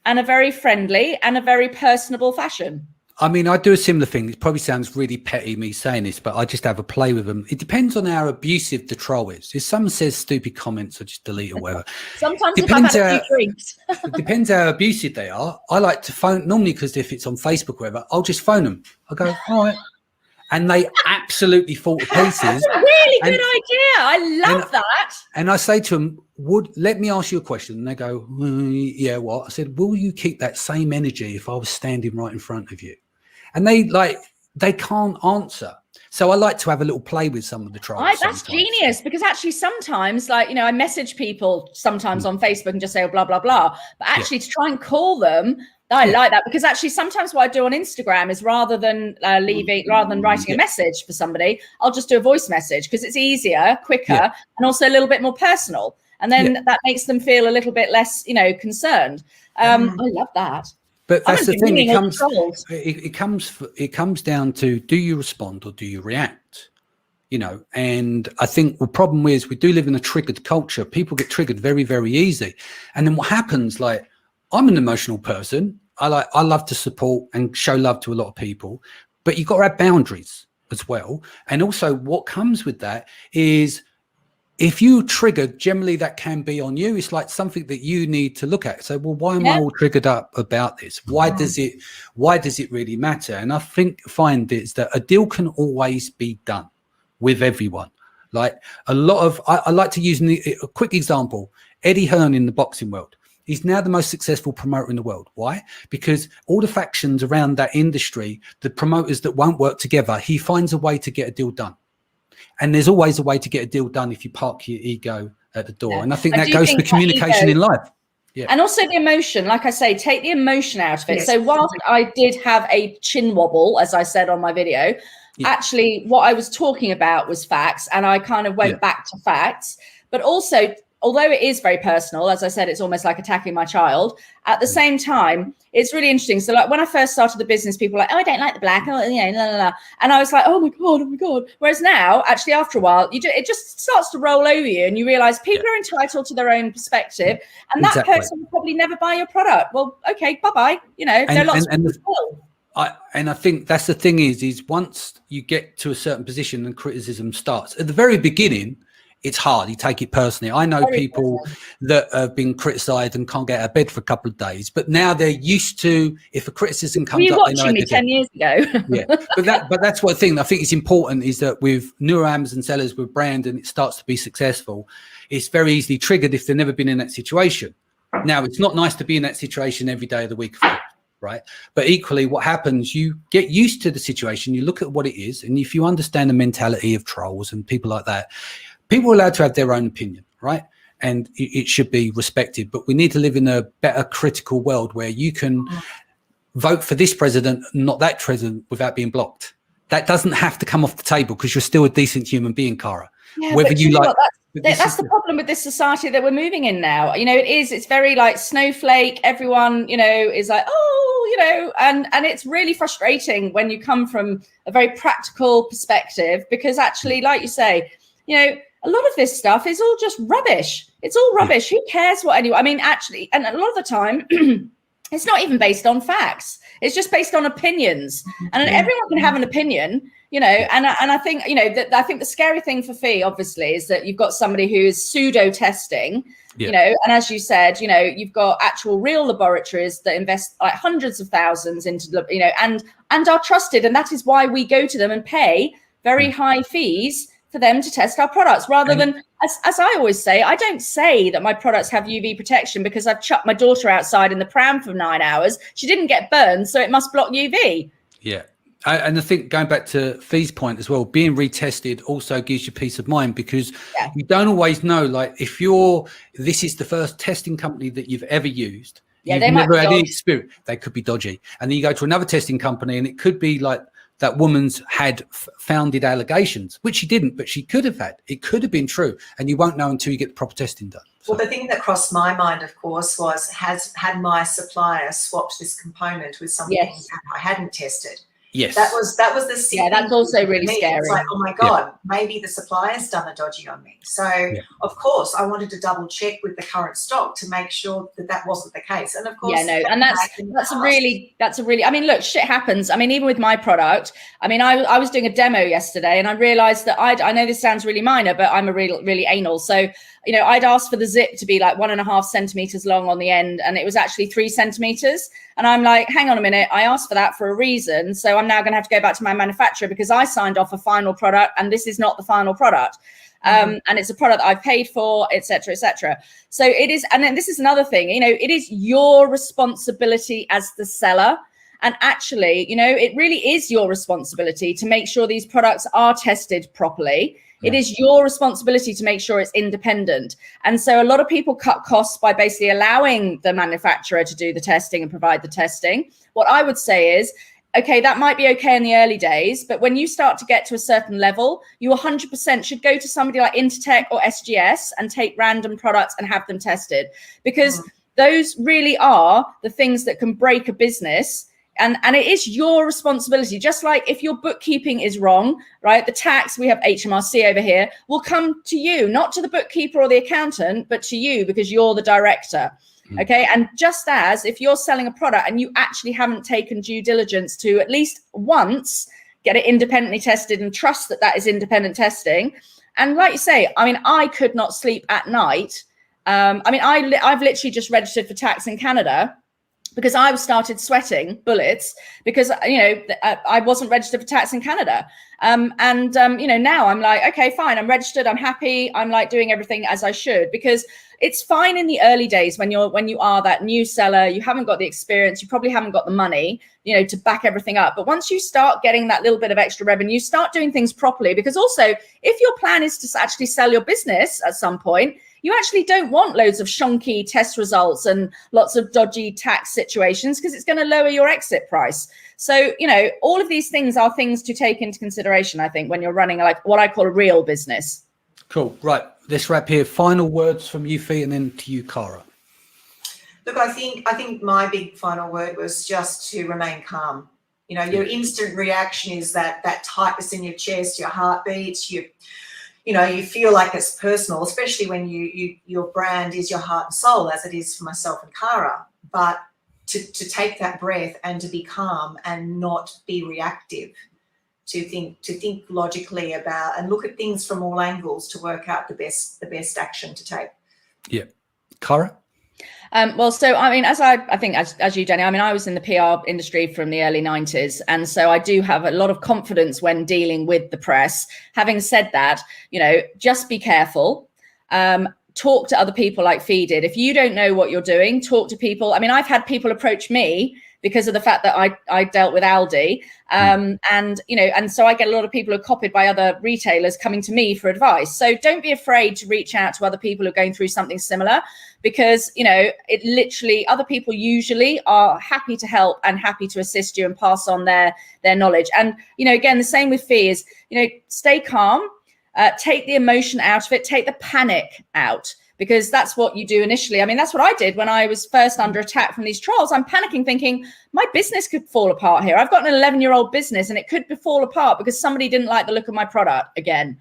and a very friendly and a very personable fashion. I mean, I do a similar thing. It probably sounds really petty me saying this, but I just have a play with them. It depends on how abusive the troll is. If someone says stupid comments, I just delete or whatever. Sometimes depends if I've had a few drinks. It depends how abusive they are. I like to phone, normally because if it's on Facebook or whatever, I'll just phone them. I go, all right. And they absolutely fall to pieces. That's a really good idea. I love that. And I say to them, let me ask you a question. And they go, yeah, what? I said, will you keep that same energy if I was standing right in front of you? And they can't answer. So I like to have a little play with some of the trolls. That's genius because actually sometimes I message people sometimes on Facebook and just say, oh, blah, blah, blah. But actually to try and call them, I like that because actually sometimes what I do on Instagram is rather than writing a message for somebody, I'll just do a voice message because it's easier, quicker, and also a little bit more personal. And then that makes them feel a little bit less, I love that. But that's the thing. It comes down to, do you respond or do you react? And I think the problem is we do live in a triggered culture. People get triggered very, very easy. And then what happens, I'm an emotional person. I love to support and show love to a lot of people, but you've got to have boundaries as well. And also what comes with that is, if you triggered, generally that can be on you. It's like something that you need to look at. So, well, why am I all triggered up about this? Why does it really matter? And I find it's that a deal can always be done with everyone. Like I like to use a quick example. Eddie Hearn in the boxing world. He's now the most successful promoter in the world. Why? Because all the factions around that industry, the promoters that won't work together, he finds a way to get a deal done. And there's always a way to get a deal done if you park your ego at the door. And I think that goes for communication in life. Yeah. And also the emotion, like I say, take the emotion out of it. Yes. So whilst I did have a chin wobble, as I said on my video, actually what I was talking about was facts. And I kind of went back to facts. But also, although it is very personal, as I said, it's almost like attacking my child. At the same time, it's really interesting. So like when I first started the business, people were like, oh, I don't like the black, la, la, la. And I was like, oh my God. Whereas now, actually, after a while, it just starts to roll over you and you realize people are entitled to their own perspective. And that person will probably never buy your product. Well, okay, bye-bye. There are lots of people. I think that's the thing is once you get to a certain position and criticism starts, at the very beginning, it's hard. You take it personally. I know people that have been criticised and can't get out of bed for a couple of days, but now they're used to, if a criticism comes up, they know watching me 10 years ago. But that's what I think. I think it's important is that with newer Amazon sellers with brand and it starts to be successful, it's very easily triggered if they've never been in that situation. Now, it's not nice to be in that situation every day of the week, right? But equally, what happens, you get used to the situation, you look at what it is, and if you understand the mentality of trolls and people like that, people are allowed to have their own opinion, right? And it should be respected. But we need to live in a better critical world where you can vote for this president, not that president, without being blocked. That doesn't have to come off the table because you're still a decent human being, Cara. Yeah, whether you like. That's the problem with this society that we're moving in now. You know, it's very like snowflake. Everyone, you know, is like, oh, you know, and it's really frustrating when you come from a very practical perspective, because actually, like you say, you know, a lot of this stuff is all just rubbish. It's all rubbish. Who cares what anyone, I mean, actually, and a lot of the time, it's not even based on facts. It's just based on opinions. And everyone can have an opinion, you know, and I think, you know, I think the scary thing for Fe, obviously, is that you've got somebody who is pseudo testing, you know, and as you said, you know, you've got actual real laboratories that invest like hundreds of thousands into, you know, and are trusted. And that is why we go to them and pay very high fees for them to test our products, rather than, as I always say, I don't say that my products have UV protection because I've chucked my daughter outside in the pram for 9 hours. She didn't get burned, so it must block UV. Yeah. And I think going back to Fee's point as well, being retested also gives you peace of mind, because you don't always know, like if this is the first testing company that you've ever used, you've never had any experience, they could be dodgy. And then you go to another testing company and it could be like, that woman's had founded allegations, which she didn't, but she could have had. It could have been true, and you won't know until you get the proper testing done. So. Well, the thing that crossed my mind, of course, was had my supplier swapped this component with something I hadn't tested. Yes, that was the sick thing. That's also really scary. It's like, oh my God, maybe the supplier's done a dodgy on me. So of course I wanted to double check with the current stock to make sure that wasn't the case. And of course, and that's a really, I mean, look, shit happens. I mean, even with my product, I mean, I was doing a demo yesterday and I realized that I know this sounds really minor, but I'm a really anal. So, you know, I'd asked for the zip to be like 1.5 centimeters long on the end, and it was actually 3 centimeters. And I'm like, hang on a minute, I asked for that for a reason. So I'm now going to have to go back to my manufacturer because I signed off a final product and this is not the final product. And it's a product I've paid for, et cetera, et cetera. So it is. And then this is another thing, you know, it is your responsibility as the seller. And actually, you know, it really is your responsibility to make sure these products are tested properly. It is your responsibility to make sure it's independent. And so a lot of people cut costs by basically allowing the manufacturer to do the testing and provide the testing. What I would say is, okay, that might be okay in the early days, but when you start to get to a certain level, you 100% should go to somebody like Intertech or SGS and take random products and have them tested, because those really are the things that can break a business. And it is your responsibility, just like if your bookkeeping is wrong, right? The tax, we have HMRC over here, will come to you, not to the bookkeeper or the accountant, but to you because you're the director. Okay. And just as if you're selling a product and you actually haven't taken due diligence to at least once get it independently tested and trust that that is independent testing. And like you say, I mean, I could not sleep at night. I mean, I've literally just registered for tax in Canada because I started sweating bullets because, you know, I wasn't registered for tax in Canada. You know, now I'm like, okay, fine, I'm registered, I'm happy, I'm like doing everything as I should, because it's fine in the early days when you are that new seller, you haven't got the experience, you probably haven't got the money, you know, to back everything up. But once you start getting that little bit of extra revenue, start doing things properly, because also if your plan is to actually sell your business at some point, you actually don't want loads of shonky test results and lots of dodgy tax situations, because it's going to lower your exit price. So, you know, all of these things are things to take into consideration, I think, when you're running like what I call a real business. Cool. Right. Let's wrap here. Final words from you, Fe, and then to you, Cara. Look, I think my big final word was just to remain calm. You know, your instant reaction is that tightness in your chest, your heart beats, you know, you feel like it's personal, especially when your brand is your heart and soul, as it is for myself and Cara. But to take that breath and to be calm and not be reactive, to think logically about and look at things from all angles to work out the best action to take. Yeah, Cara. Well, so I mean, I think as you, Danny, I mean, I was in the PR industry from the early 90s, and so I do have a lot of confidence when dealing with the press. Having said that, you know, just be careful. talk to other people like Fe did. If you don't know what you're doing, talk to people. I mean, I've had people approach me because of the fact that I dealt with Aldi. And, you know, and so I get a lot of people who are copied by other retailers coming to me for advice. So don't be afraid to reach out to other people who are going through something similar, because, you know, it literally, other people usually are happy to help and happy to assist you and pass on their knowledge. And, you know, again, the same with Fe is, you know, stay calm, take the emotion out of it, take the panic out, because that's what you do initially. I mean, that's what I did when I was first under attack from these trolls. I'm panicking, thinking my business could fall apart here. I've got an 11-year-old business and it could fall apart because somebody didn't like the look of my product again.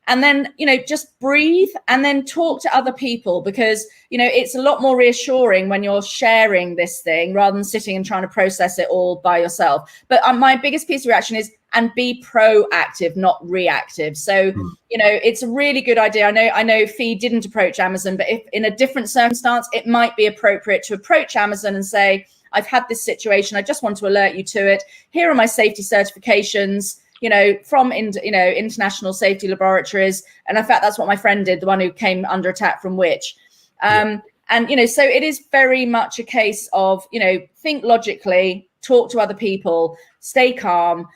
And then, you know, just breathe and then talk to other people, because, you know, it's a lot more reassuring when you're sharing this thing rather than sitting and trying to process it all by yourself. But my biggest piece of reaction is, and be proactive, not reactive. So, you know, it's a really good idea. I know Fe didn't approach Amazon, but if in a different circumstance, it might be appropriate to approach Amazon and say, I've had this situation. I just want to alert you to it. Here are my safety certifications, you know, from, international safety laboratories. And in fact, that's what my friend did, the one who came under attack from Which. And, you know, so it is very much a case of, you know, think logically, talk to other people, stay calm,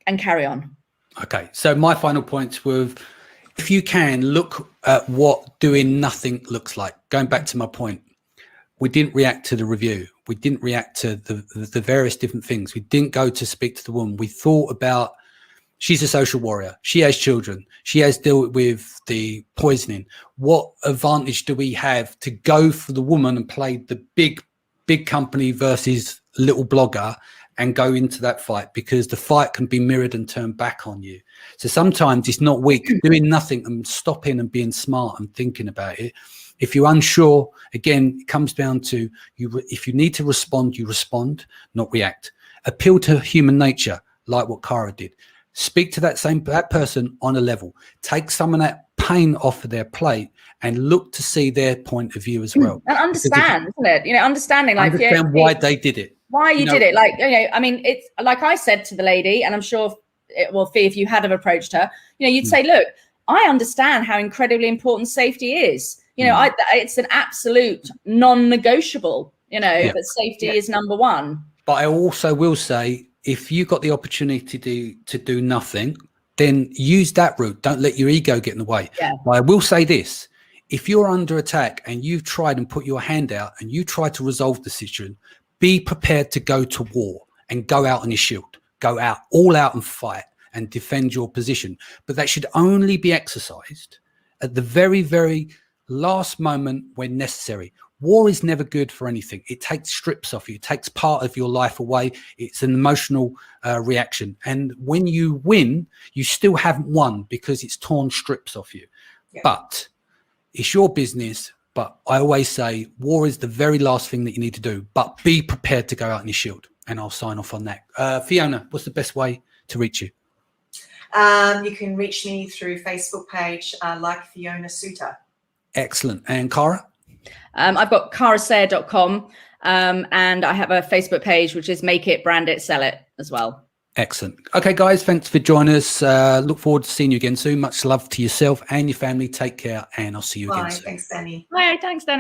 and carry on. Okay, so my final points were, if you can, look at what doing nothing looks like. Going back to my point, we didn't react to the review. We didn't react to the various different things. We didn't go to speak to the woman. We thought about, she's a social warrior. She has children. She has dealt with the poisoning. What advantage do we have to go for the woman and play the big company versus little blogger and go into that fight? Because the fight can be mirrored and turned back on you. So sometimes it's not weak. Doing nothing and stopping and being smart and thinking about it. If you're unsure, again, it comes down to you. If you need to respond, you respond, not react. Appeal to human nature, like what Cara did. Speak to that person on a level. Take some of that pain off of their plate and look to see their point of view as well. And understand, isn't it? You know, understanding, like, understand why they did it. Why you did it. Like, you know, I mean, it's like I said to the lady, and I'm sure, Fe, if you had have approached her, you know, you'd say, look, I understand how incredibly important safety is. You know, it's an absolute non-negotiable, you know, that safety is number one. But I also will say, if you got the opportunity to do nothing, then use that route. Don't let your ego get in the way. But I will say this, if you're under attack and you've tried and put your hand out and you try to resolve the situation, be prepared to go to war and go out on your shield. Go out, all out and fight and defend your position. But that should only be exercised at the very, very last moment when necessary. War is never good for anything. It takes strips off you. It takes part of your life away. It's an emotional reaction. And when you win, you still haven't won because it's torn strips off you. But it's your business. But I always say war is the very last thing that you need to do. But be prepared to go out on your shield. And I'll sign off on that. Fiona, what's the best way to reach you? You can reach me through Facebook page, like Fe Soutter. Excellent. And Cara? I've got carasayer.com, and I have a Facebook page, which is Make It, Brand It, Sell It as well. Excellent. Okay, guys, thanks for joining us. Look forward to seeing you again soon. Much love to yourself and your family. Take care, and I'll see you again soon. Thanks, Danny. Bye. Thanks, Danny.